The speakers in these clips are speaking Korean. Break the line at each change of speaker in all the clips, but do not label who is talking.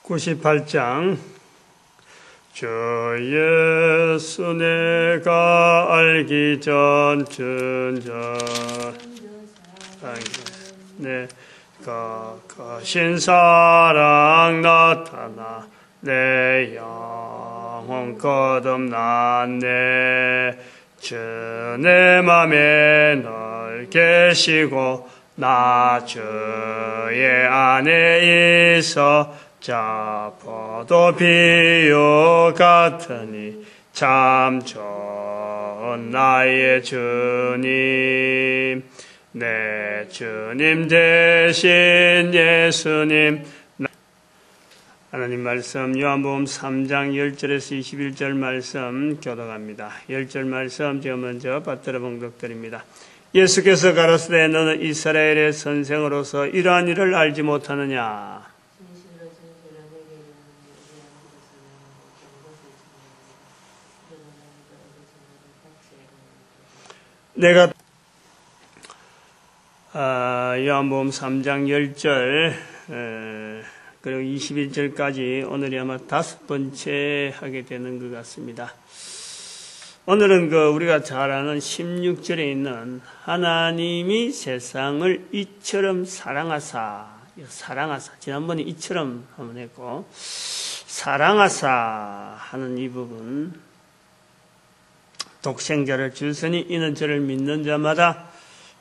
98장 주 예수 내가 알기 전 전전 내가 거신 사랑 나타나 내 영혼 거듭났네. 주 내 맘에 널 계시고 나 주의 안에 있어 자 포도 비유 같으니 참 좋은 나의 주님. 내 주님 대신 예수님. 하나님 말씀 요한복음 3장 10절에서 21절 말씀 교독합니다. 10절 말씀 제가 먼저 받들어 봉독드립니다. 예수께서 가라사대 너는 이스라엘의 선생으로서 이러한 일을 알지 못하느냐. 내가 요한복음 3장 10절 그리고 21절까지 오늘이 아마 5번째 하게 되는 것 같습니다. 오늘은 우리가 잘 아는 16절에 있는 하나님이 세상을 이처럼 사랑하사, 지난번에 이처럼 한번 했고, 사랑하사 하는 이 부분, 독생자를 주시니 이는 저를 믿는 자마다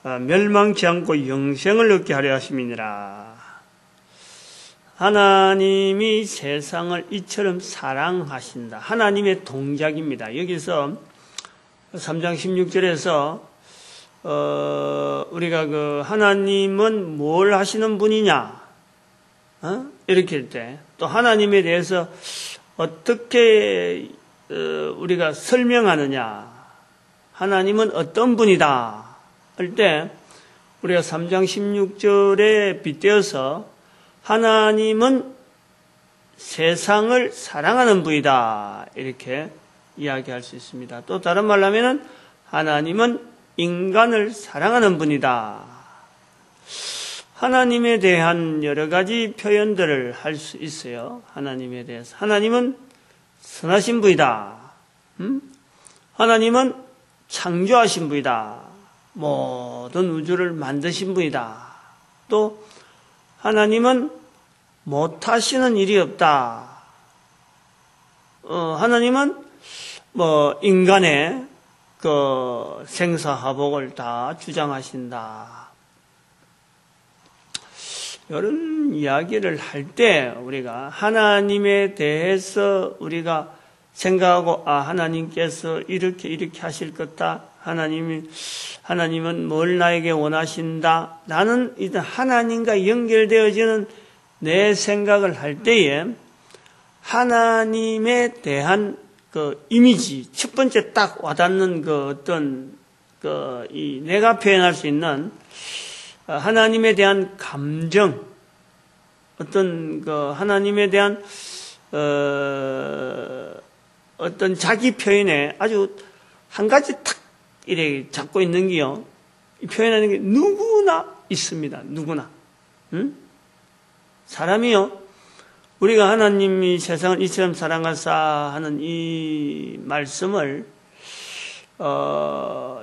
멸망치 않고 영생을 얻게 하려 하심이니라. 하나님이 세상을 이처럼 사랑하신다. 하나님의 동작입니다. 여기서 3장 16절에서 우리가 하나님은 뭘 하시는 분이냐 이렇게 할 때 또 하나님에 대해서 어떻게 우리가 설명하느냐, 하나님은 어떤 분이다 할 때 우리가 3장 16절에 빗대어서 하나님은 세상을 사랑하는 분이다 이렇게 이야기할 수 있습니다. 또 다른 말로 하면은 하나님은 인간을 사랑하는 분이다. 하나님에 대한 여러 가지 표현들을 할 수 있어요. 하나님에 대해서 하나님은 선하신 분이다. 하나님은 창조하신 분이다. 모든 우주를 만드신 분이다. 또 하나님은 못하시는 일이 없다. 하나님은 인간의 생사화복을 다 주장하신다. 이런 이야기를 할 때 우리가 하나님에 대해서 우리가 생각하고 하나님께서 이렇게 하실 거다. 하나님은 뭘 나에게 원하신다. 나는 일단 하나님과 연결되어지는 내 생각을 할 때에 하나님에 대한 이미지, 첫 번째 딱 와닿는 내가 표현할 수 있는 하나님에 대한 감정, 하나님에 대한 어떤 자기 표현에 아주 한 가지 탁 이렇게 잡고 있는 게요. 표현하는 게 누구나 있습니다. 누구나. 사람이요. 우리가 하나님이 세상을 이처럼 사랑하사 하는 이 말씀을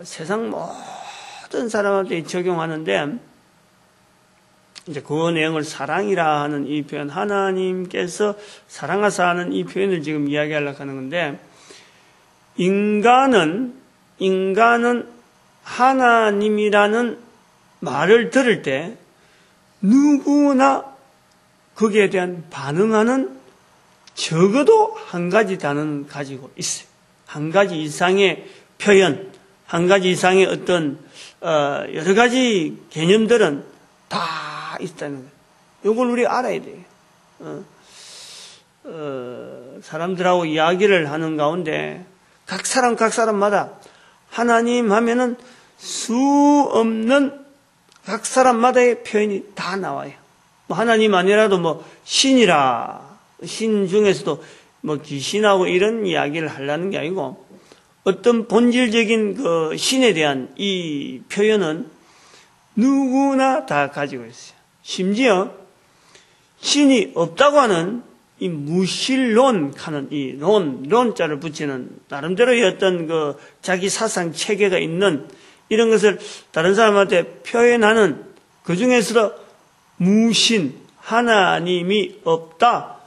세상 모든 사람한테 적용하는데 이제 그 내용을 사랑이라 하는 이 표현, 하나님께서 사랑하사 하는 이 표현을 지금 이야기하려고 하는 건데, 인간은 하나님이라는 말을 들을 때 누구나 거기에 대한 반응하는 적어도 한 가지 단어는 가지고 있어요. 한 가지 이상의 표현, 한 가지 이상의 어떤 여러 가지 개념들은 다 있다는 거예요. 이걸 우리 알아야 돼요. 사람들하고 이야기를 하는 가운데 각 사람마다 하나님 하면은 수 없는 각 사람마다의 표현이 다 나와요. 하나님 아니라도 신 중에서도 귀신하고 이런 이야기를 하려는 게 아니고 어떤 본질적인 신에 대한 이 표현은 누구나 다 가지고 있어요. 심지어 신이 없다고 하는 이 무신론 하는 이 론자를 붙이는 나름대로의 어떤 그 자기 사상 체계가 있는 이런 것을 다른 사람한테 표현하는 그 중에서도 무신, 하나님이 없다.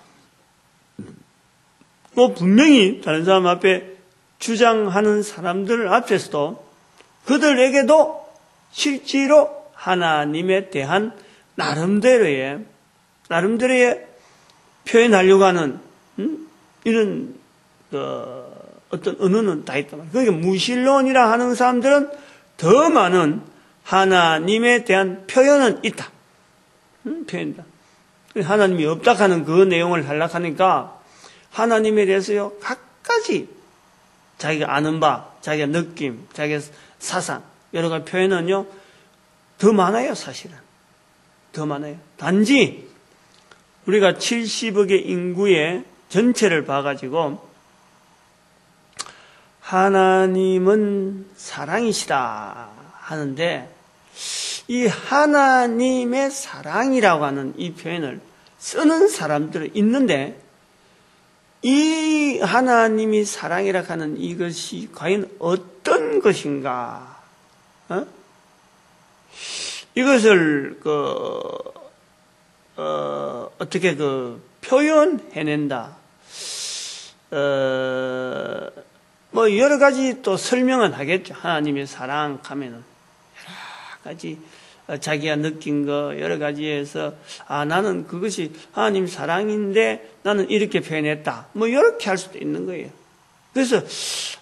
뭐 분명히 다른 사람 앞에 주장하는 사람들 앞에서도 그들에게도 실제로 하나님에 대한 나름대로의 표현하려고 하는 이런 어떤 언어는 다 있단 말이에요. 그러니까 무신론이라 하는 사람들은 더 많은 하나님에 대한 표현은 있다. 표현이다. 하나님이 없다 하는 그 내용을 하려고 하니까 하나님에 대해서요 각가지 자기가 아는 바, 자기가 느낌, 자기가 사상 여러 가지 표현은요 더 많아요. 사실은 더 많아요. 단지 우리가 70억의 인구의 전체를 봐가지고 하나님은 사랑이시다 하는데 이 하나님의 사랑이라고 하는 이 표현을 쓰는 사람들은 있는데 이 하나님이 사랑이라고 하는 이것이 과연 어떤 것인가? 이것을 어떻게 표현해낸다. 뭐 여러 가지 또 설명은 하겠죠. 하나님의 사랑 하면은 여러 가지 자기가 느낀 거 여러 가지에서 나는 그것이 하나님 사랑인데 나는 이렇게 표현했다. 뭐 이렇게 할 수도 있는 거예요. 그래서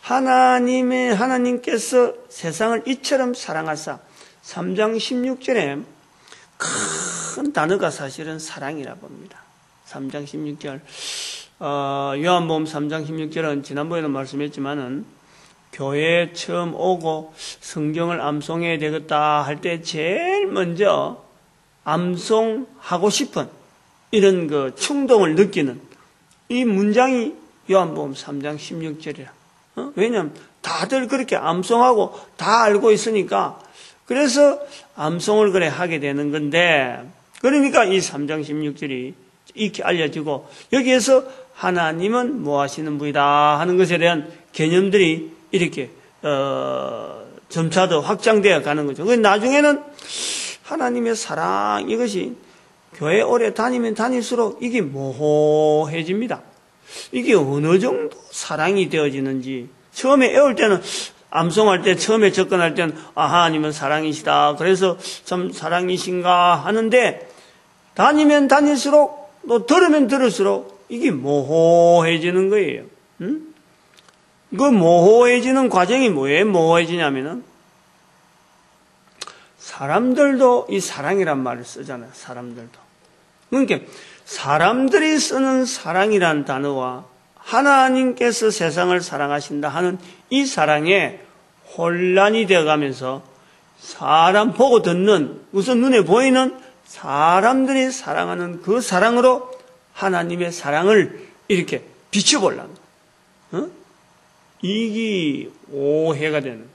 하나님께서 세상을 이처럼 사랑하사 3장 16절에 큰 단어가 사실은 사랑이라 봅니다. 3장 16절 요한복음 3장 16절은 지난번에도 말씀했지만은 교회에 처음 오고 성경을 암송해야 되겠다 할 때 제일 먼저 암송하고 싶은 이런 그 충동을 느끼는 이 문장이 요한복음 3장 16절이라. 왜냐하면 다들 그렇게 암송하고 다 알고 있으니까 그래서 암송을 그래 하게 되는 건데 그러니까 이 3장 16절이 이렇게 알려지고 여기에서 하나님은 뭐 하시는 분이다 하는 것에 대한 개념들이 이렇게 점차 더 확장되어 가는 거죠. 나중에는 하나님의 사랑 이것이 교회 오래 다니면 다닐수록 이게 모호해집니다. 이게 어느 정도 사랑이 되어지는지 처음에 애울 때는 암송할 때 처음에 접근할 때는 하나님은 사랑이시다. 그래서 참 사랑이신가 하는데 다니면 다닐수록 또 들으면 들을수록 이게 모호해지는 거예요. 그 모호해지는 과정이 뭐예요? 모호해지냐면은 사람들도 이 사랑이란 말을 쓰잖아요. 사람들도. 그러니까 사람들이 쓰는 사랑이란 단어와 하나님께서 세상을 사랑하신다 하는 이 사랑에 혼란이 되어가면서 사람 보고 듣는 우선 눈에 보이는 사람들이 사랑하는 그 사랑으로 하나님의 사랑을 이렇게 비춰보려는 이게 오해가 되는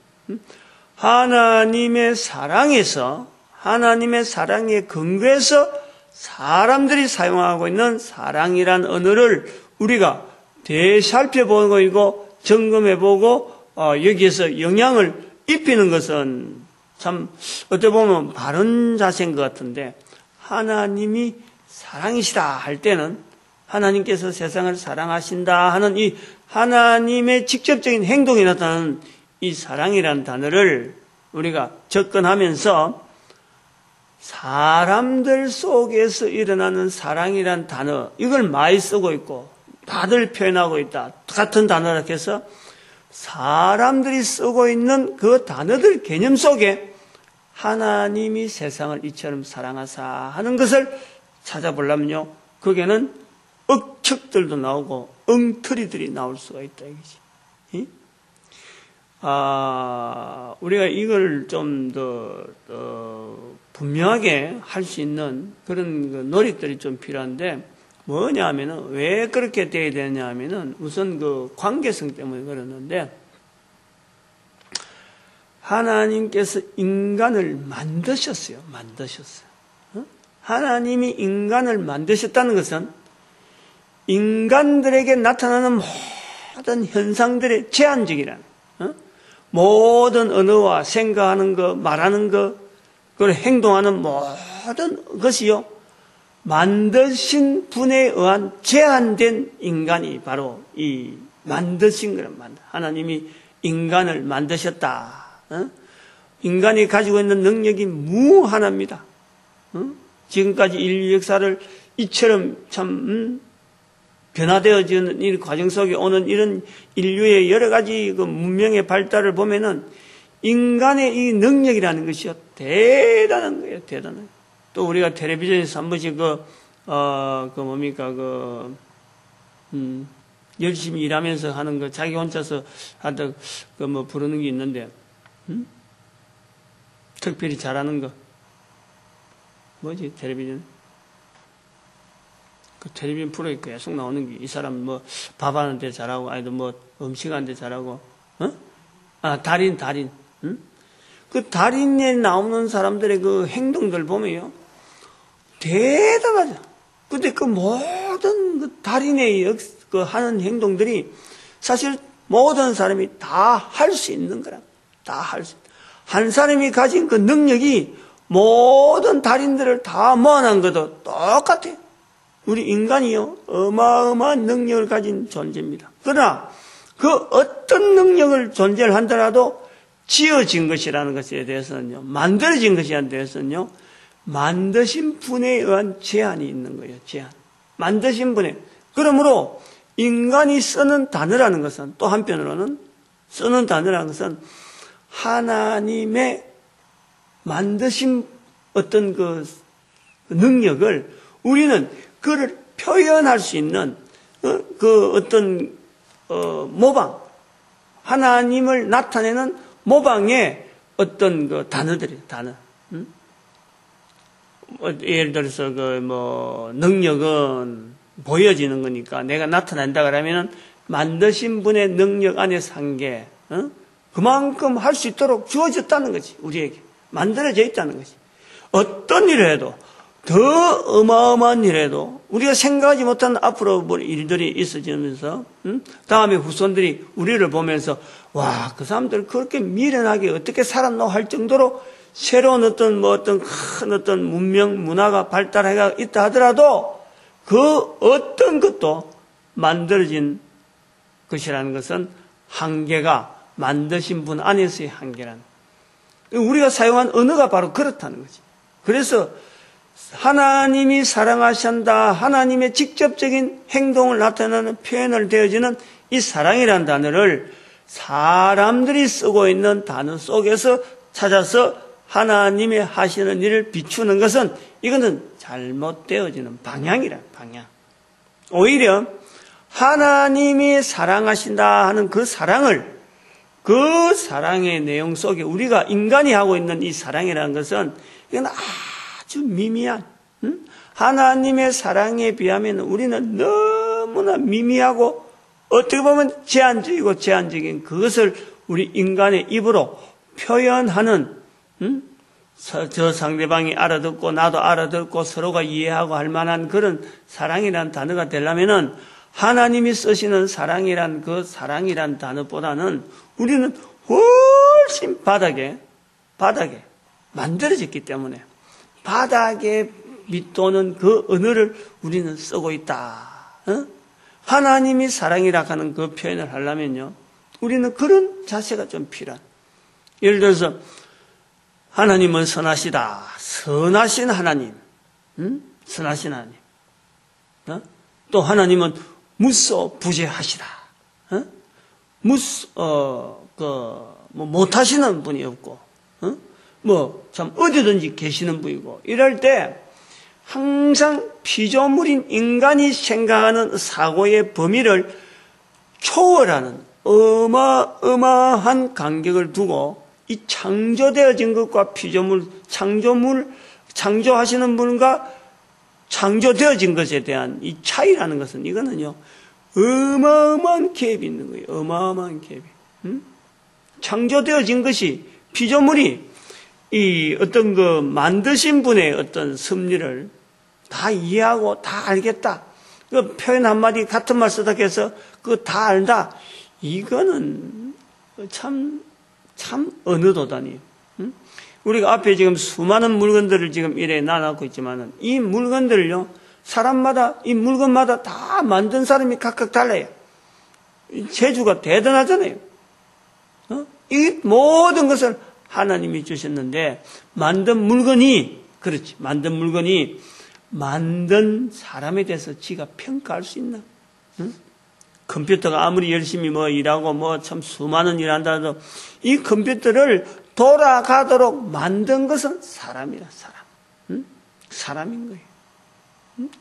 하나님의 사랑에서 하나님의 사랑에 근거해서 사람들이 사용하고 있는 사랑이란 언어를 우리가 되살펴보고 있고 점검해보고 여기에서 영향을 입히는 것은 참 어떻게 보면 바른 자세인 것 같은데 하나님이 사랑이시다 할 때는 하나님께서 세상을 사랑하신다 하는 이 하나님의 직접적인 행동이 나타나는 이 사랑이라는 단어를 우리가 접근하면서 사람들 속에서 일어나는 사랑이란 단어 이걸 많이 쓰고 있고 다들 표현하고 있다. 같은 단어라고 해서 사람들이 쓰고 있는 그 단어들 개념 속에 하나님이 세상을 이처럼 사랑하사 하는 것을 찾아보려면요. 거기에는 억측들도 나오고 엉터리들이 나올 수가 있다. 이거지. 우리가 이걸 좀 더 분명하게 할 수 있는 그런 노력들이 좀 필요한데 뭐냐 하면은 왜 그렇게 돼야 되냐 하면은 우선 그 관계성 때문에 그러는데 하나님께서 인간을 만드셨어요. 만드셨어요. 하나님이 인간을 만드셨다는 것은 인간들에게 나타나는 모든 현상들의 제한적이라는, 모든 언어와 생각하는 것, 말하는 것, 그리고 행동하는 모든 것이요, 만드신 분에 의한 제한된 인간이 바로 이 만드신 거란 말이야. 하나님이 인간을 만드셨다. 인간이 가지고 있는 능력이 무한합니다. 지금까지 인류 역사를 이처럼 참 변화되어지는 이 과정 속에 오는 이런 인류의 여러 가지 그 문명의 발달을 보면은 인간의 이 능력이라는 것이요, 대단한 거예요, 대단한. 또 우리가 텔레비전에서 한 번씩 열심히 일하면서 하는 거, 자기 혼자서 하다 부르는 게 있는데, 특별히 잘하는 거. 뭐지, 텔레비전? 그 텔레비전 프로에 계속 나오는 게, 이 사람 밥하는데 잘하고, 아니면 음식하는데 잘하고, 달인. 그 달인에 나오는 사람들의 그 행동들 보면요, 대단하죠. 근데 그 모든 그 달인의 그 하는 행동들이 사실 모든 사람이 다 할 수 있는 거라. 다 할 수. 한 사람이 가진 그 능력이 모든 달인들을 다 모아놓은 것도 똑같아요. 우리 인간이요, 어마어마한 능력을 가진 존재입니다. 그러나 그 어떤 능력을 존재를 한다라도 지어진 것이라는 것에 대해서는요, 만들어진 것이라는 대해서는요, 만드신 분에 의한 제한이 있는 거예요. 제한. 만드신 분에. 그러므로 인간이 쓰는 단어라는 것은, 또 한편으로는 쓰는 단어라는 것은 하나님의 만드신 어떤 그 능력을 우리는 그를 표현할 수 있는 그 어떤 모방, 하나님을 나타내는 모방의 어떤 그 단어들이에요. 단어. 예를 들어서 능력은 보여지는 거니까 내가 나타낸다 그러면은 만드신 분의 능력 안에서 한 게 그만큼 할 수 있도록 주어졌다는 거지. 우리에게 만들어져 있다는 거지. 어떤 일을 해도, 더 어마어마한 일을 해도 우리가 생각하지 못한 앞으로 일들이 있어지면서 다음에 후손들이 우리를 보면서 와, 그 사람들 그렇게 미련하게 어떻게 살았노 할 정도로 새로운 어떤 큰 어떤 문명, 문화가 발달해가 있다 하더라도 그 어떤 것도 만들어진 것이라는 것은 한계가 만드신 분 안에서의 한계라는. 우리가 사용한 언어가 바로 그렇다는 거지. 그래서 하나님이 사랑하신다, 하나님의 직접적인 행동을 나타내는 표현을 되어지는 이 사랑이라는 단어를 사람들이 쓰고 있는 단어 속에서 찾아서 하나님의 하시는 일을 비추는 것은 이거는 잘못되어지는 방향이라, 방향. 오히려 하나님이 사랑하신다 하는 그 사랑을, 그 사랑의 내용 속에 우리가 인간이 하고 있는 이 사랑이라는 것은 이건 아주 미미한, 하나님의 사랑에 비하면 우리는 너무나 미미하고 어떻게 보면 제한적인 그것을 우리 인간의 입으로 표현하는, 저 상대방이 알아듣고 나도 알아듣고 서로가 이해하고 할 만한 그런 사랑이라는 단어가 되려면은 하나님이 쓰시는 사랑이란 그 사랑이란 단어보다는 우리는 훨씬 바닥에 만들어졌기 때문에 바닥에 밑도는 그 언어를 우리는 쓰고 있다. 하나님이 사랑이라 하는 그 표현을 하려면요, 우리는 그런 자세가 좀 필요한. 예를 들어서 하나님은 선하시다. 선하신 하나님. 선하신 하나님. 또 하나님은 무소부재하시다. 못하시는 분이 없고, 참 어디든지 계시는 분이고, 이럴 때 항상 피조물인 인간이 생각하는 사고의 범위를 초월하는 어마어마한 간격을 두고 이 창조되어진 것과 피조물, 창조하시는 분과 창조되어진 것에 대한 이 차이라는 것은 이거는요, 어마어마한 갭이 있는 거예요. 어마어마한 갭이. 창조되어진 것이 피조물이 이 어떤 그 만드신 분의 어떤 섭리를 다 이해하고 다 알겠다. 그 표현 한마디 같은 말 쓰다 해서 그거 다 안다. 이거는 참 언어도단이에요. 우리가 앞에 지금 수많은 물건들을 지금 이래 놔놓고 있지만은 이 물건들을요, 사람마다, 이 물건마다 다 만든 사람이 각각 달라요. 재주가 대단하잖아요. 이 모든 것을 하나님이 주셨는데, 만든 물건이 만든 사람에 대해서 지가 평가할 수 있나? 컴퓨터가 아무리 열심히 일하고 참 수많은 일 한다 해도 이 컴퓨터를 돌아가도록 만든 것은 사람이라, 사람. 사람인 거예요.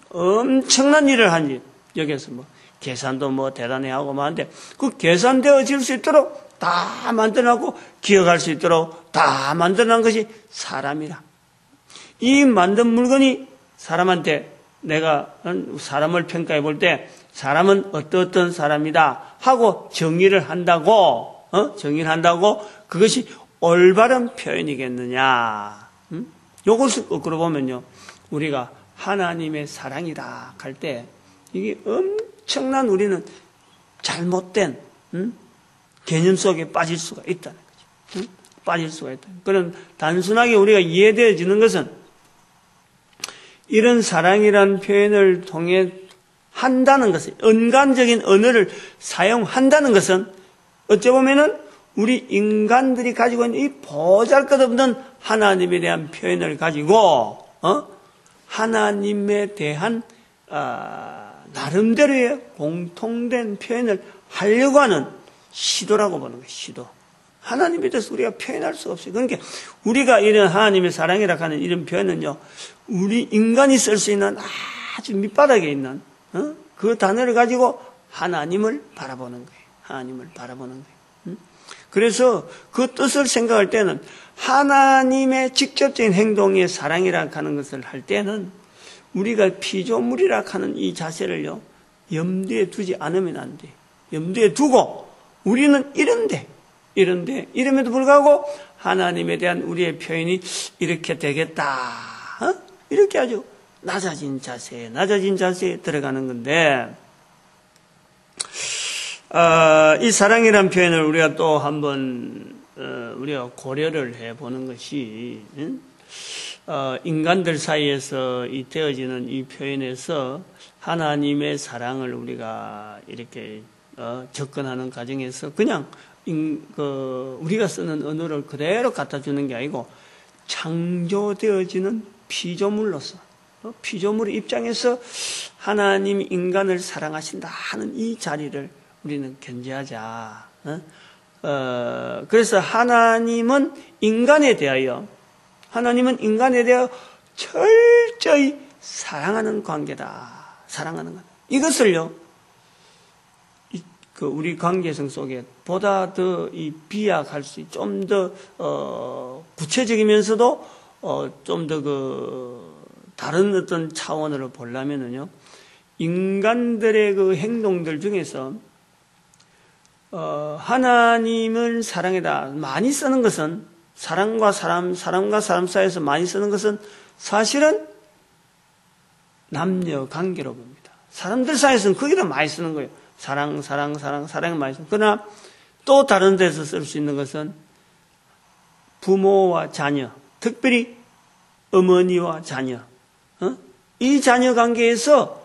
엄청난 일을 한 일. 여기서 계산도 대단히 하고 하는데, 그 계산되어질 수 있도록 다 만들어놓고 기억할 수 있도록 다 만들어놓은 것이 사람이라. 이 만든 물건이 사람한테 내가 사람을 평가해 볼 때 사람은 어떤 사람이다 하고 정의를 한다고 그것이 올바른 표현이겠느냐. 요것을 거꾸로 보면요, 우리가 하나님의 사랑이다 할 때 이게 엄청난 우리는 잘못된 개념 속에 빠질 수가 있다는 거죠. 빠질 수가 있다. 그런 단순하게 우리가 이해되어지는 것은 이런 사랑이라는 표현을 통해 한다는 것은, 인간적인 언어를 사용한다는 것은 어찌 보면은 우리 인간들이 가지고 있는 이 보잘것없는 하나님에 대한 표현을 가지고 하나님에 대한 나름대로의 공통된 표현을 하려고 하는 시도라고 보는 거예요. 시도. 하나님에 대해서 우리가 표현할 수가 없어요. 그러니까 우리가 이런 하나님의 사랑이라고 하는 이런 표현은요, 우리 인간이 쓸 수 있는 아주 밑바닥에 있는 그 단어를 가지고 하나님을 바라보는 거예요. 하나님을 바라보는 거예요. 그래서 그 뜻을 생각할 때는 하나님의 직접적인 행동의 사랑이라고 하는 것을 할 때는 우리가 피조물이라고 하는 이 자세를요, 염두에 두지 않으면 안 돼. 염두에 두고 우리는 이름에도 불구하고 하나님에 대한 우리의 표현이 이렇게 되겠다. 이렇게 아주 낮아진 자세에 들어가는 건데, 이 사랑이라는 표현을 우리가 또 한번 우리가 고려를 해보는 것이, 인간들 사이에서 되어지는 이 표현에서 하나님의 사랑을 우리가 이렇게 접근하는 과정에서 그냥 우리가 쓰는 언어를 그대로 갖다 주는 게 아니고 창조되어지는 피조물로서, 피조물의 입장에서 하나님 인간을 사랑하신다 하는 이 자리를 우리는 견지하자. 그래서 하나님은 인간에 대하여 철저히 사랑하는 관계다. 사랑하는 것. 이것을요, 우리 관계성 속에 보다 더 비약할 수 있고, 좀 더, 구체적이면서도, 좀 더 다른 어떤 차원으로 보려면은요, 인간들의 그 행동들 중에서, 하나님을 사랑해다. 많이 쓰는 것은, 사람과 사람 사이에서 많이 쓰는 것은 사실은 남녀 관계로 봅니다. 사람들 사이에서는 거기다 많이 쓰는 거예요. 사랑을 많이 쓰는. 그러나 또 다른 데서 쓸 수 있는 것은 부모와 자녀, 특별히 어머니와 자녀, 이 자녀 관계에서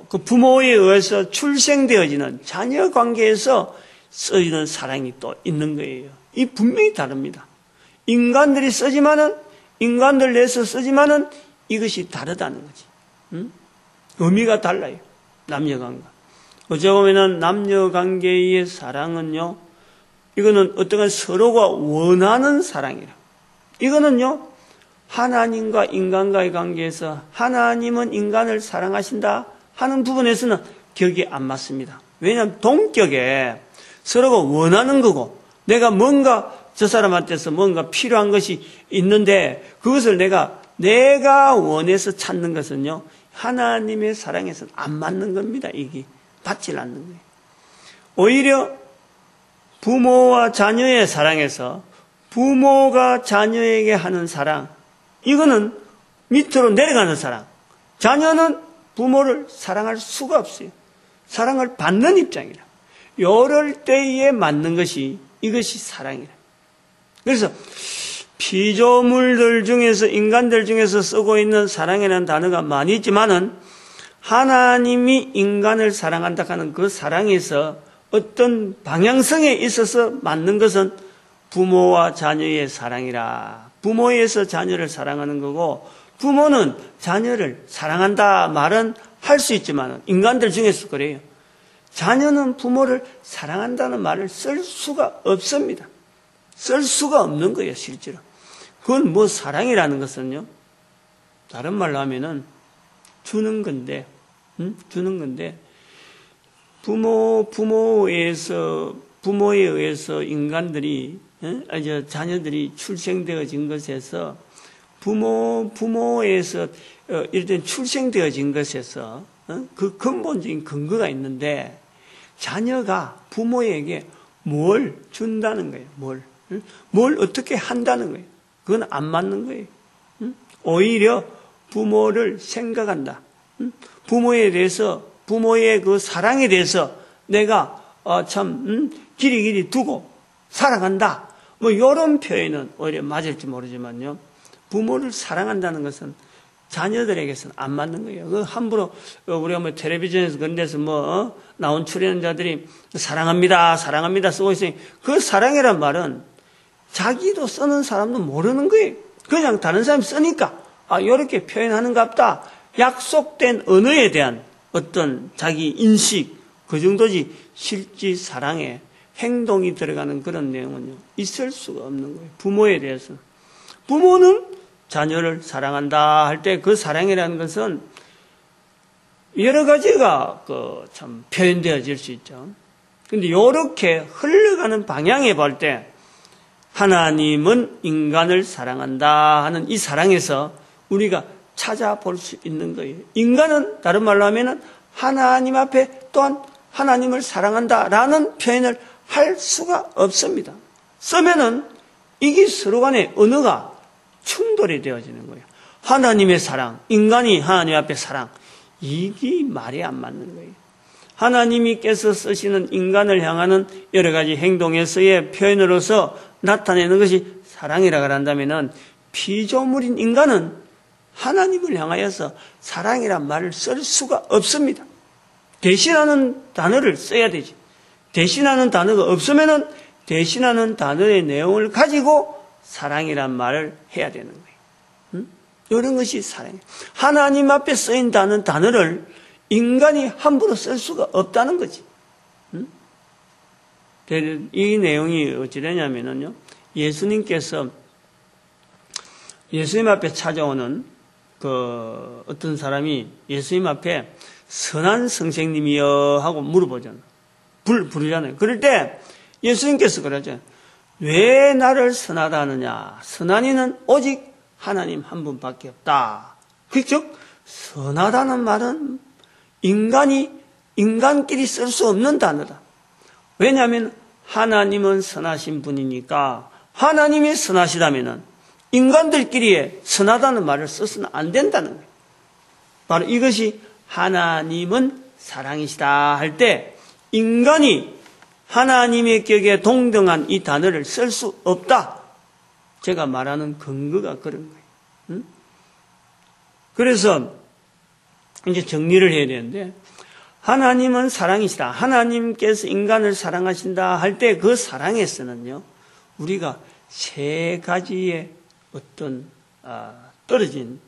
그 부모에 의해서 출생되어지는 자녀 관계에서 쓰이는 사랑이 또 있는 거예요. 이 분명히 다릅니다. 인간들 내에서 쓰지만은 이것이 다르다는 거지. 의미가 달라요. 남녀관계. 어쩌보면은 남녀관계의 사랑은요, 이거는 어떤 서로가 원하는 사랑이라. 이거는요, 하나님과 인간과의 관계에서 하나님은 인간을 사랑하신다 하는 부분에서는 격이 안 맞습니다. 왜냐하면 동격에 서로가 원하는 거고, 내가 뭔가 저 사람한테서 뭔가 필요한 것이 있는데 그것을 내가 원해서 찾는 것은요, 하나님의 사랑에서는 안 맞는 겁니다. 이게 받질 않는 거예요. 오히려 부모와 자녀의 사랑에서 부모가 자녀에게 하는 사랑, 이거는 밑으로 내려가는 사랑. 자녀는 부모를 사랑할 수가 없어요. 사랑을 받는 입장이라. 요럴 때에 맞는 것이 이것이 사랑이라. 그래서 피조물들 중에서 인간들 중에서 쓰고 있는 사랑이라는 단어가 많이 있지만은 하나님이 인간을 사랑한다 하는 그 사랑에서 어떤 방향성에 있어서 맞는 것은 부모와 자녀의 사랑이라. 부모에서 자녀를 사랑하는 거고 부모는 자녀를 사랑한다 말은 할 수 있지만 인간들 중에서 그래요. 자녀는 부모를 사랑한다는 말을 쓸 수가 없습니다. 쓸 수가 없는 거예요, 실제로. 그건 뭐 사랑이라는 것은요. 다른 말로 하면은 주는 건데, 주는 건데 부모에 의해서 인간들이 자녀들이 출생되어진 것에서 부모에서 일단 출생되어진 것에서 그 근본적인 근거가 있는데 자녀가 부모에게 뭘 준다는 거예요. 뭘 어떻게 한다는 거예요. 그건 안 맞는 거예요. 오히려 부모를 생각한다. 부모에 대해서 부모의 그 사랑에 대해서 내가 길이 두고 사랑한다. 뭐 이런 표현은 오히려 맞을지 모르지만요. 부모를 사랑한다는 것은 자녀들에게서는 안 맞는 거예요. 그 함부로 우리가 뭐 텔레비전에서 그런 데서 나온 출연자들이 사랑합니다 쓰고 있으니 그 사랑이란 말은 자기도 쓰는 사람도 모르는 거예요. 그냥 다른 사람이 쓰니까 이렇게 표현하는갑다. 약속된 언어에 대한 어떤 자기 인식 그 정도지 실제 사랑에 행동이 들어가는 그런 내용은요 있을 수가 없는 거예요. 부모에 대해서 부모는 자녀를 사랑한다 할 때 그 사랑이라는 것은 여러 가지가 참 표현되어질 수 있죠. 그런데 이렇게 흘러가는 방향에 볼 때 하나님은 인간을 사랑한다 하는 이 사랑에서 우리가 찾아볼 수 있는 거예요. 인간은 다른 말로 하면은 하나님 앞에 또한 하나님을 사랑한다라는 표현을 할 수가 없습니다. 쓰면은 이게 서로 간의 언어가 충돌이 되어지는 거예요. 하나님의 사랑, 인간이 하나님 앞에 사랑, 이게 말이 안 맞는 거예요. 하나님께서 쓰시는 인간을 향하는 여러 가지 행동에서의 표현으로서 나타내는 것이 사랑이라고 한다면은 피조물인 인간은 하나님을 향하여서 사랑이란 말을 쓸 수가 없습니다. 대신하는 단어를 써야 되지. 대신하는 단어가 없으면은 대신하는 단어의 내용을 가지고 사랑이란 말을 해야 되는 거예요. 이런 것이 사랑이에요. 하나님 앞에 쓰인다는 단어를 인간이 함부로 쓸 수가 없다는 거지. 이 내용이 어찌되냐면요. 예수님께서 예수님 앞에 찾아오는 그 어떤 사람이 예수님 앞에 선한 선생님이여 하고 물어보잖아요. 부르잖아요. 그럴 때 예수님께서 그러죠. 왜 나를 선하다 하느냐. 선한 이는 오직 하나님 한 분밖에 없다. 즉 선하다는 말은 인간끼리 쓸 수 없는 단어다. 왜냐하면 하나님은 선하신 분이니까 하나님이 선하시다면은 인간들끼리의 선하다는 말을 써서는 안 된다는 거예요. 바로 이것이 하나님은 사랑이시다 할 때 인간이 하나님의 격에 동등한 이 단어를 쓸 수 없다. 제가 말하는 근거가 그런 거예요. 그래서 이제 정리를 해야 되는데 하나님은 사랑이시다. 하나님께서 인간을 사랑하신다 할 때 그 사랑에서는요. 우리가 세 가지의 어떤 떨어진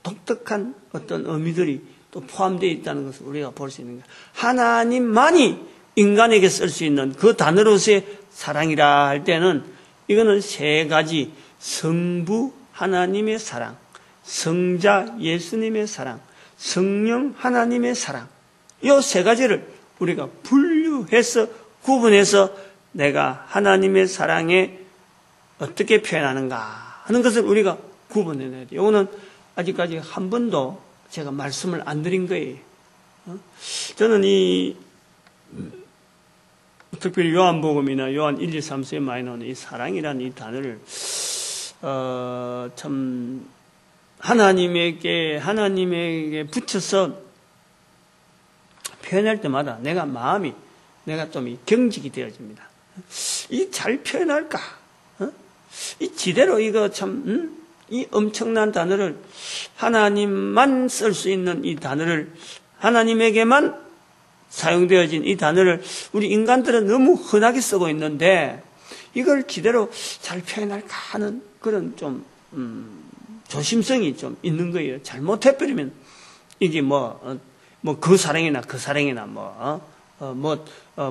독특한 어떤 의미들이 또 포함되어 있다는 것을 우리가 볼 수 있는 거예요. 하나님만이 인간에게 쓸 수 있는 그 단어로서의 사랑이라 할 때는 이거는 세 가지 성부 하나님의 사랑, 성자 예수님의 사랑, 성령 하나님의 사랑 이 세 가지를 우리가 분류해서 구분해서 내가 하나님의 사랑에 어떻게 표현하는가 하는 것을 우리가 구분해내야 돼요. 이거는 아직까지 한 번도 제가 말씀을 안 드린 거예요. 저는 특별히 요한복음이나 요한 1, 2, 3서에 많이 나오는 이 사랑이라는 이 단어를 참 하나님에게 붙여서 표현할 때마다 내가 좀 경직이 되어집니다. 이 잘 표현할까? 이 지대로 이거 참, 이 엄청난 단어를 하나님만 쓸 수 있는 이 단어를 하나님에게만 사용되어진 이 단어를 우리 인간들은 너무 흔하게 쓰고 있는데 이걸 지대로 잘 표현할까 하는 그런 좀 조심성이 좀 있는 거예요. 잘못해버리면 이게 그 사랑이나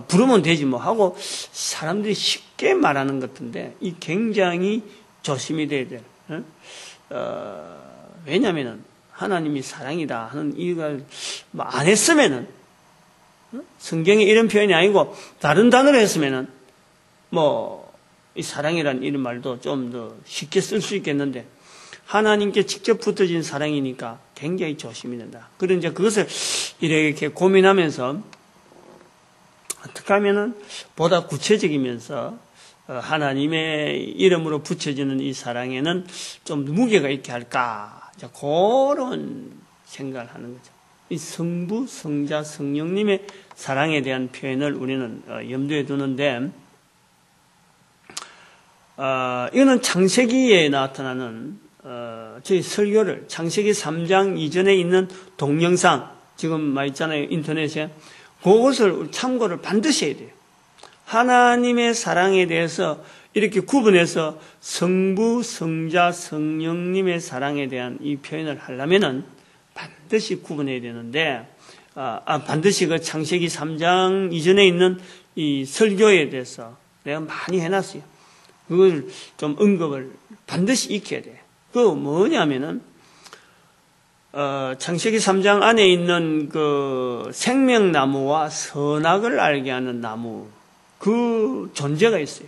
부르면 되지 뭐 하고 사람들이 쉽게 말하는 것 같은데 이 굉장히 조심이 돼야 돼요. 왜냐면은 하나님이 사랑이다 하는 이걸 안 했으면은 성경에 이런 표현이 아니고 다른 단어로 했으면은 이 사랑이란 이런 말도 좀 더 쉽게 쓸 수 있겠는데 하나님께 직접 붙어진 사랑이니까 굉장히 조심이 된다. 그런 이제 그것을 이렇게 고민하면서 어떻게 하면은 보다 구체적이면서 하나님의 이름으로 붙여지는 이 사랑에는 좀 무게가 있게 할까? 그런 생각을 하는 거죠. 이 성부, 성자, 성령님의 사랑에 대한 표현을 우리는 염두에 두는데, 이거는 창세기에 나타나는, 저희 설교를 창세기 3장 이전에 있는 동영상, 지금 많이 있잖아요, 인터넷에. 그것을 참고를 반드시 해야 돼요. 하나님의 사랑에 대해서 이렇게 구분해서 성부, 성자, 성령님의 사랑에 대한 이 표현을 하려면은 반드시 구분해야 되는데, 반드시 그 창세기 3장 이전에 있는 이 설교에 대해서 내가 많이 해놨어요. 그걸 좀 언급을 반드시 익혀야 돼. 그거 뭐냐면은, 창세기 3장 안에 있는 그 생명나무와 선악을 알게 하는 나무, 그 존재가 있어요.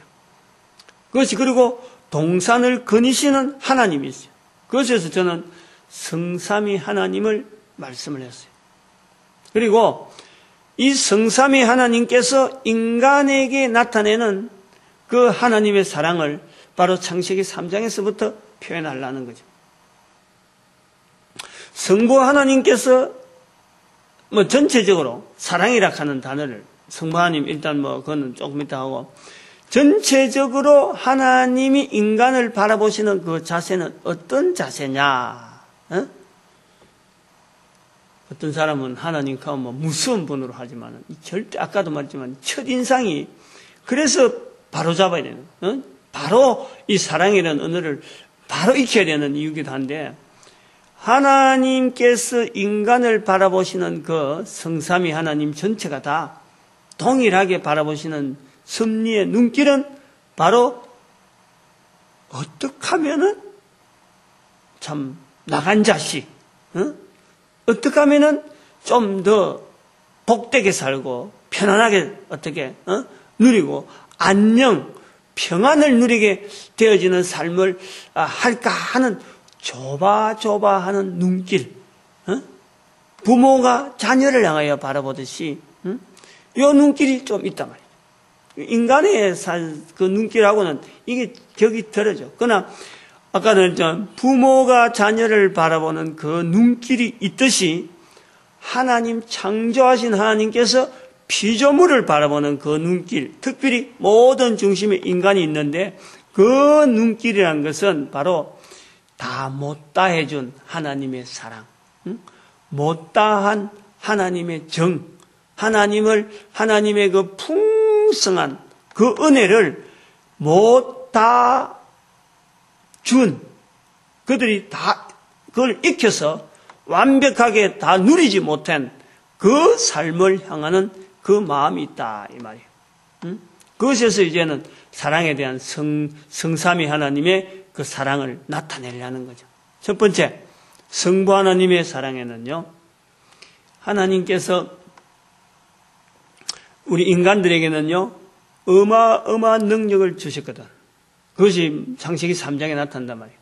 그것이 그리고 동산을 거니시는 하나님이 있어요. 그것에서 저는 성삼위 하나님을 말씀을 했어요. 그리고 이 성삼위 하나님께서 인간에게 나타내는 그 하나님의 사랑을 바로 창세기 3장에서부터 표현하려는 거죠. 성부 하나님께서 전체적으로 사랑이라 하는 단어를 성부 하나님 일단 그거는 조금 이따 하고 전체적으로 하나님이 인간을 바라보시는 그 자세는 어떤 자세냐? 어떤 사람은 하나님과 무서운 분으로 하지만 절대 아까도 말했지만 첫인상이 그래서 바로 잡아야 되는 바로 이 사랑이라는 언어를 바로 익혀야 되는 이유기도 한데 하나님께서 인간을 바라보시는 그 성삼위 하나님 전체가 다 동일하게 바라보시는 섭리의 눈길은 바로 어떻게 하면은 참 나간 자식, 어떻게 하면은 좀 더 복되게 살고 편안하게 어떻게 누리고 안녕, 평안을 누리게 되어지는 삶을 할까 하는 조바조바하는 눈길, 부모가 자녀를 향하여 바라보듯이 이 눈길이 좀 있단 말이에요. 인간의 그 눈길하고는 이게 격이 다르죠. 그러나 아까는 부모가 자녀를 바라보는 그 눈길이 있듯이 하나님 창조하신 하나님께서 피조물을 바라보는 그 눈길, 특별히 모든 중심에 인간이 있는데 그 눈길이란 것은 바로 다 못다 해준 하나님의 사랑, 못다한 하나님의 정, 하나님의 그 풍성한 그 은혜를 못다 준, 그들이 다 그걸 익혀서 완벽하게 다 누리지 못한 그 삶을 향하는 그 마음이 있다, 이 말이에요. 그것에서 이제는 사랑에 대한 성삼위 하나님의 그 사랑을 나타내려는 거죠. 첫 번째, 성부 하나님의 사랑에는요, 하나님께서 우리 인간들에게는요, 어마어마한 능력을 주셨거든. 그것이 창세기 3장에 나타난단 말이에요.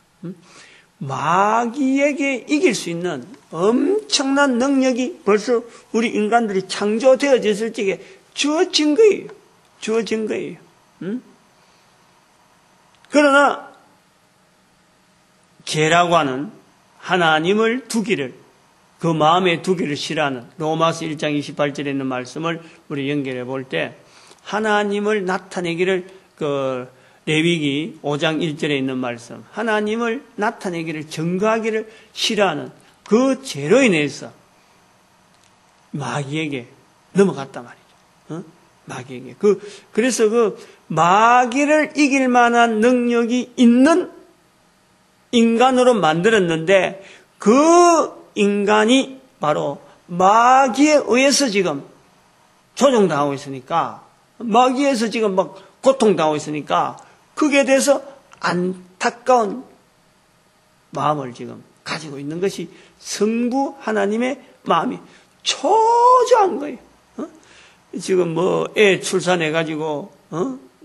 마귀에게 이길 수 있는 엄청난 능력이 벌써 우리 인간들이 창조되어졌을 적에 주어진 거예요. 주어진 거예요. 그러나 죄라고 하는 하나님을 두기를 그 마음에 두기를 싫어하는 로마서 1장 28절에 있는 말씀을 우리 연결해 볼 때 하나님을 나타내기를 레위기 5장 1절에 있는 말씀 하나님을 나타내기를 증거하기를 싫어하는 그 죄로 인해서 마귀에게 넘어갔단 말이죠. 마귀에게. 그래서 마귀를 이길 만한 능력이 있는 인간으로 만들었는데 그 인간이 바로 마귀에 의해서 지금 조종당하고 있으니까 마귀에서 지금 막 고통당하고 있으니까 그게 대해서 안타까운 마음을 지금 가지고 있는 것이 성부 하나님의 마음이 초조한 거예요. 지금 애 출산해가지고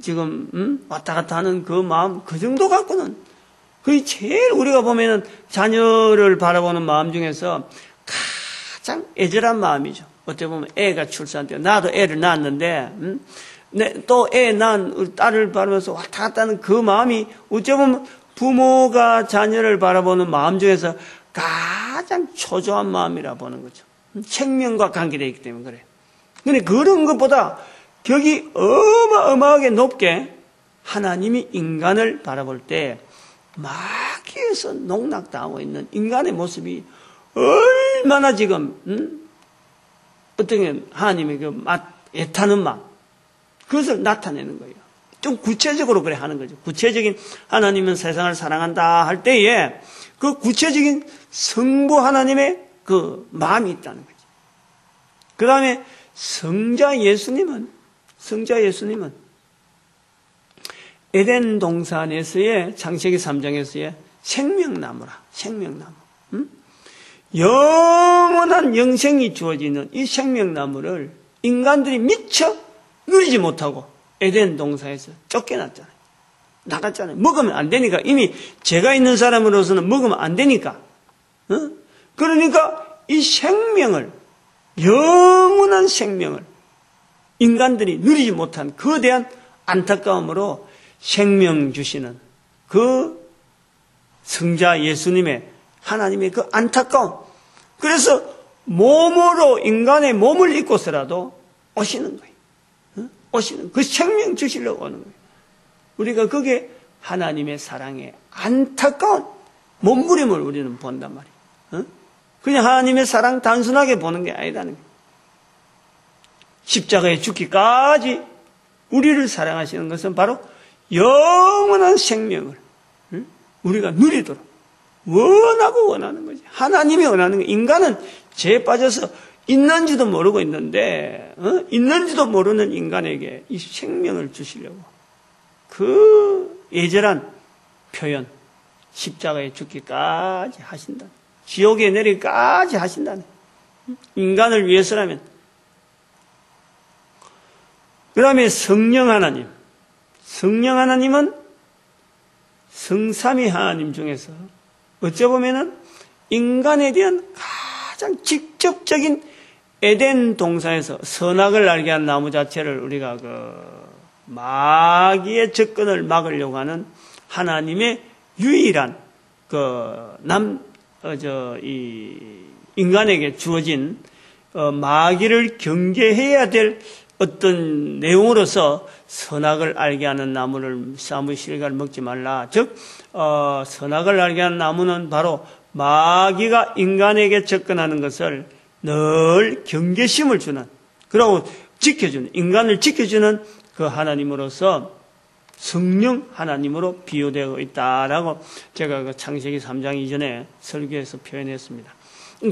지금 왔다 갔다 하는 그 마음 그 정도 갖고는 그게 제일 우리가 보면은 자녀를 바라보는 마음 중에서 가장 애절한 마음이죠. 어떻게 보면 애가 출산돼요. 나도 애를 낳았는데 또 애 낳은 딸을 바라보면서 왔다 갔다 하는 그 마음이 어찌 보면 부모가 자녀를 바라보는 마음 중에서 가장 초조한 마음이라 보는 거죠. 생명과 관계되어 있기 때문에 그래요. 근데 그런 것보다 격이 어마어마하게 높게 하나님이 인간을 바라볼 때 마귀에서 농락당하고 있는 인간의 모습이 얼마나 지금 어떻게 하나님의 애타는 마음 그것을 나타내는 거예요. 좀 구체적으로 그래 하는 거죠. 구체적인 하나님은 세상을 사랑한다 할 때에 그 구체적인 성부 하나님의 그 마음이 있다는 거죠. 그 다음에 성자 예수님은 에덴 동산에서의 창세기 3장에서의 생명나무라. 생명나무. 영원한 영생이 주어지는 이 생명나무를 인간들이 미처 누리지 못하고 에덴 동산에서 쫓겨났잖아요. 나갔잖아요. 먹으면 안 되니까. 이미 죄가 있는 사람으로서는 먹으면 안 되니까. 그러니까 이 생명을, 영원한 생명을 인간들이 누리지 못한 거대한 안타까움으로 생명 주시는 그 성자 예수님의 하나님의 그 안타까움. 그래서 몸으로 인간의 몸을 입고서라도 오시는 거예요. 오시는 그 생명 주시려고 오는 거예요. 우리가 그게 하나님의 사랑의 안타까운 몸부림을 우리는 본단 말이에요. 그냥 하나님의 사랑 단순하게 보는 게 아니라는 거예요. 십자가에 죽기까지 우리를 사랑하시는 것은 바로 영원한 생명을 우리가 누리도록 원하는 거지. 하나님이 원하는 거예요. 인간은 죄에 빠져서 있는지도 모르고 있는데 있는지도 모르는 인간에게 이 생명을 주시려고 그 애절한 표현 십자가에 죽기까지 하신다. 지옥에 내리기까지 하신다네. 인간을 위해서라면. 그 다음에 성령 하나님은 성삼위 하나님 중에서 어찌 보면은 인간에 대한 가장 직접적인 에덴 동산에서 선악을 알게 한 나무 자체를 우리가 마귀의 접근을 막으려고 하는 하나님의 유일한 인간에게 주어진 마귀를 경계해야 될 어떤 내용으로서 선악을 알게 하는 나무를 사무의 실과를 먹지 말라. 즉 선악을 알게 하는 나무는 바로 마귀가 인간에게 접근하는 것을 늘 경계심을 주는, 그리고 지켜주는, 인간을 지켜주는 그 하나님으로서 성령 하나님으로 비유되어 있다라고 제가 그 창세기 3장 이전에 설교에서 표현했습니다.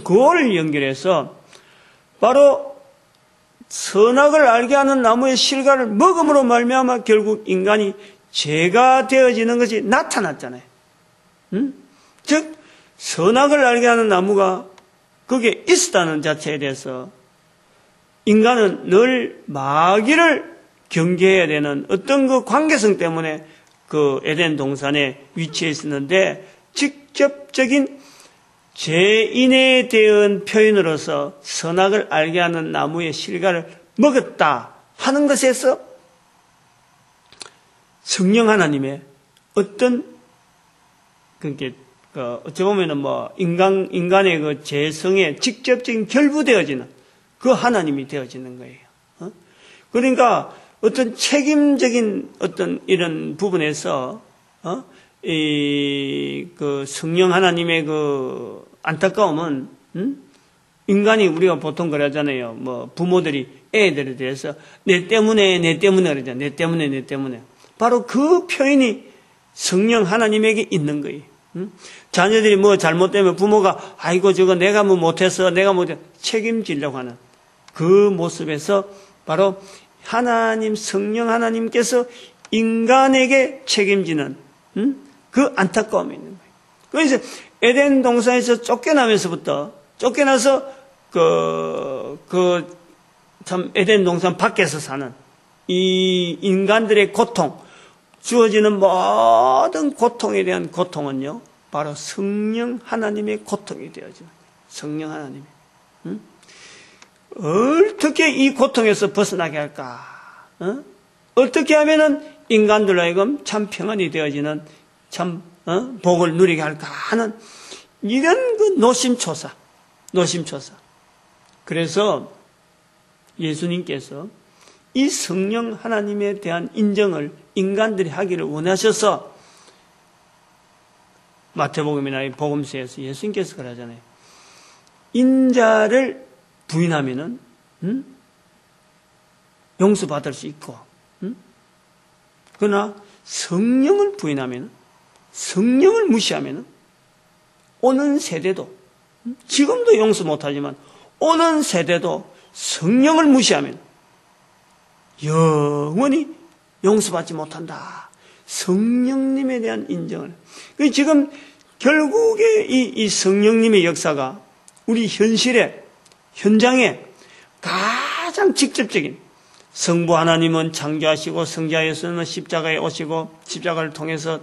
그거를 연결해서 바로 선악을 알게 하는 나무의 실과를 먹음으로 말미암아 결국 인간이 죄가 되어지는 것이 나타났잖아요. 즉 선악을 알게 하는 나무가 거기에 있었다는 자체에 대해서 인간은 늘 마귀를 경계해야 되는 어떤 그 관계성 때문에 그 에덴 동산에 위치해 있었는데, 직접적인 죄인에 대한 표현으로서 선악을 알게 하는 나무의 실과를 먹었다 하는 것에서 성령 하나님의 어떤 어찌 보면은 인간의 그 재성에 직접적인 결부되어지는 그 하나님이 되어지는 거예요. 그러니까 어떤 책임적인 어떤 이런 부분에서, 그 성령 하나님의 그 안타까움은, 인간이 우리가 보통 그러잖아요. 부모들이 애들에 대해서 내 때문에 그러잖아요. 내 때문에. 바로 그 표현이 성령 하나님에게 있는 거예요. 자녀들이 잘못되면 부모가 아이고 저거 내가 못해서 책임지려고 하는 그 모습에서 바로 성령 하나님께서 인간에게 책임지는 그 안타까움이 있는 거예요. 그래서 에덴 동산에서 쫓겨나서 참 에덴 동산 밖에서 사는 이 인간들의 고통, 주어지는 모든 고통에 대한 고통은요, 바로 성령 하나님의 고통이 되어지는 거예요. 성령 하나님의. 어떻게 이 고통에서 벗어나게 할까? 어떻게 하면은 인간들로 하여금 참 평안이 되어지는 참 복을 누리게 할까 하는 이런 그 노심초사. 그래서 예수님께서 이 성령 하나님에 대한 인정을 인간들이 하기를 원하셔서 마태복음이나 복음서에서 예수님께서 그러잖아요. 인자를 부인하면은 용서받을 수 있고, 그러나 성령을 부인하면, 성령을 무시하면 오는 세대도, 지금도 용서 못하지만 오는 세대도 성령을 무시하면 영원히 용서받지 못한다. 성령님에 대한 인정을. 지금 결국에 이 성령님의 역사가 우리 현장에 가장 직접적인, 성부 하나님은 창조하시고 성자 예수님은 십자가에 오시고 십자가를 통해서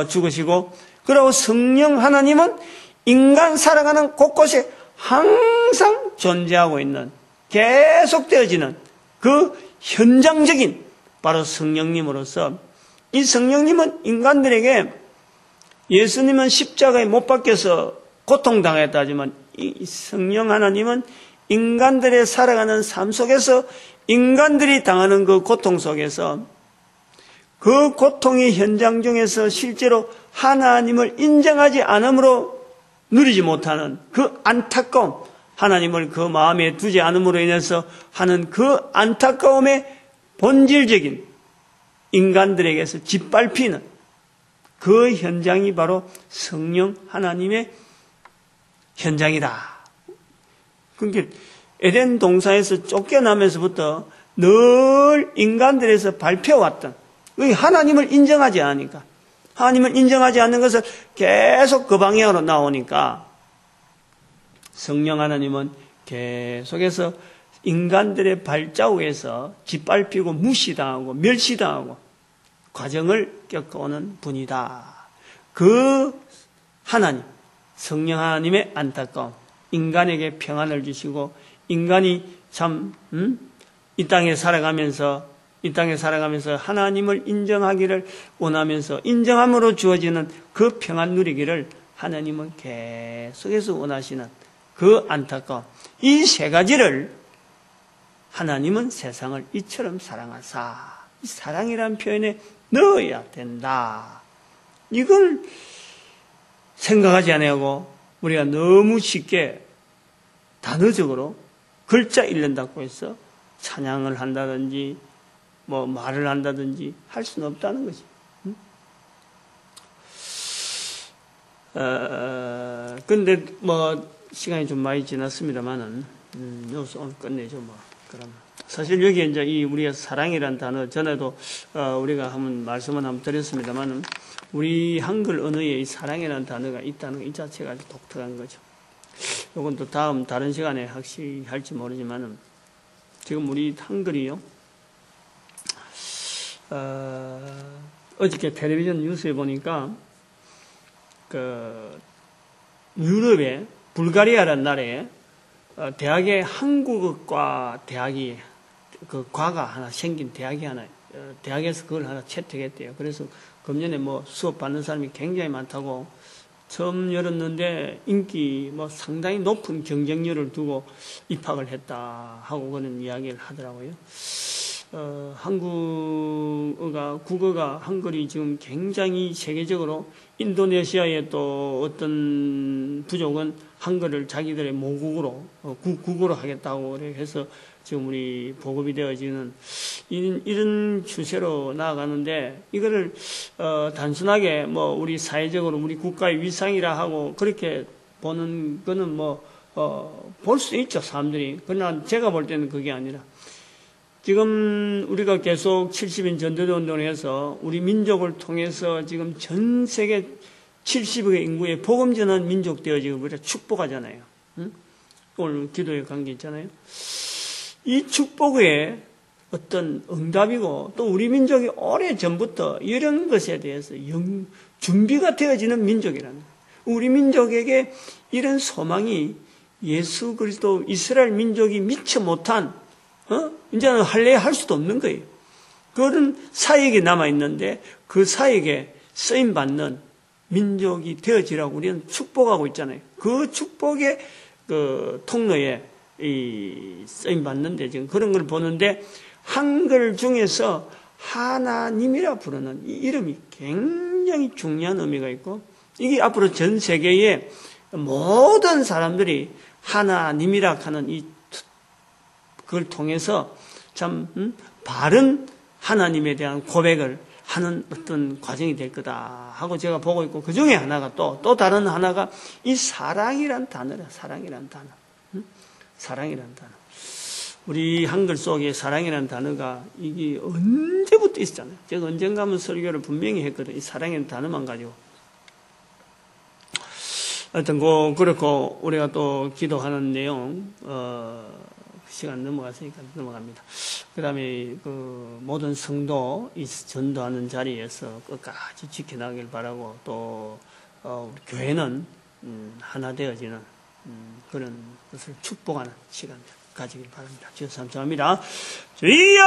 죽으시고, 그리고 성령 하나님은 인간 살아가는 곳곳에 항상 존재하고 있는, 계속되어지는 그 현장적인 바로 성령님으로서, 이 성령님은 인간들에게, 예수님은 십자가에 못 박혀서 고통당했다 하지만 이 성령 하나님은 인간들의 살아가는 삶 속에서, 인간들이 당하는 그 고통 속에서, 그 고통의 현장 중에서 실제로 하나님을 인정하지 않음으로 누리지 못하는 그 안타까움, 하나님을 그 마음에 두지 않음으로 인해서 하는 그 안타까움의 본질적인, 인간들에게서 짓밟히는 그 현장이 바로 성령 하나님의 현장이다. 그러니까 에덴 동산에서 쫓겨나면서부터 늘 인간들에서 밟혀왔던, 하나님을 인정하지 않으니까, 하나님을 인정하지 않는 것을 계속 그 방향으로 나오니까, 성령 하나님은 계속해서 인간들의 발자국에서 짓밟히고 무시당하고 멸시당하고 과정을 겪어오는 분이다. 그 하나님, 성령 하나님의 안타까움, 인간에게 평안을 주시고, 인간이 참 이 땅에 살아가면서 하나님을 인정하기를 원하면서 인정함으로 주어지는 그 평안 누리기를 하나님은 계속해서 원하시는 그 안타까움, 이 세 가지를 하나님은 세상을 이처럼 사랑하사, 이 사랑이라는 표현에 넣어야 된다. 이걸 생각하지 않고 우리가 너무 쉽게 단어적으로 글자 읽는다고 해서 찬양을 한다든지 말을 한다든지 할 수는 없다는 거지. 근데 시간이 좀 많이 지났습니다만은 여기서 오늘 끝내죠. 그럼 사실 여기 이제 우리가 사랑이란 단어, 전에도 우리가 한번 말씀을 한번 드렸습니다만은, 우리 한글 언어에 이 사랑이라는 단어가 있다는 이 자체가 아주 독특한 거죠. 이건 또 다른 시간에 확실히 할지 모르지만은, 지금 우리 한글이요, 어저께 텔레비전 뉴스에 보니까 유럽의 불가리아라는 나라에 대학에 한국어과 대학이 과가 하나 생긴 대학이 하나, 대학에서 그걸 하나 채택했대요. 그래서 금년에 수업 받는 사람이 굉장히 많다고 처음 열었는데 인기 상당히 높은 경쟁률을 두고 입학을 했다 하고 그런 이야기를 하더라고요. 국어가 한글이 지금 굉장히 세계적으로 인도네시아의 또 어떤 부족은 한글을 자기들의 모국어로 국어로 하겠다고 해서 지금 우리 보급이 되어지는 이런 추세로 나아가는데 이거를 단순하게 우리 사회적으로 우리 국가의 위상이라 하고 그렇게 보는 거는 볼 수 있죠, 사람들이. 그러나 제가 볼 때는 그게 아니라 지금 우리가 계속 70인 전도대 운동을 해서 우리 민족을 통해서 지금 전 세계 70억의 인구에 복음 전한 민족 되어지고 우리가 축복하잖아요. 응? 오늘 기도에 간 게 있잖아요. 이 축복의 어떤 응답이고 또 우리 민족이 오래전부터 이런 것에 대해서 준비가 되어지는 민족이라는 거예요. 우리 민족에게 이런 소망이 예수 그리스도 이스라엘 민족이 미처 못한 이제는 할 수도 없는 거예요. 그런 사역이 남아있는데 그 사역에 쓰임받는 민족이 되어지라고 우리는 축복하고 있잖아요. 그 축복의 그 통로에 쓰임받는데 지금 그런 걸 보는데 한글 중에서 하나님이라 부르는 이 이름이 굉장히 중요한 의미가 있고 이게 앞으로 전 세계의 모든 사람들이 하나님이라 하는 그걸 통해서 참 바른 하나님에 대한 고백을 하는 어떤 과정이 될 거다 하고 제가 보고 있고 그 중에 하나가 또 다른 하나가 이 사랑이란 단어라. 사랑이란 단어. 사랑이란 단어. 우리 한글 속에 사랑이란 단어가 이게 언제부터 있었잖아요. 제가 언젠가 한번 설교를 분명히 했거든요. 이 사랑이라는 단어만 가지고. 하여튼 그렇고 우리가 또 기도하는 내용 시간 넘어갔으니까 넘어갑니다. 그 다음에 모든 성도 이 전도하는 자리에서 끝까지 지켜나가길 바라고 또 우리 교회는 하나 되어지는 그런 것을 축복하는 시간 가지길 바랍니다. 주여 감사합니다. 주여!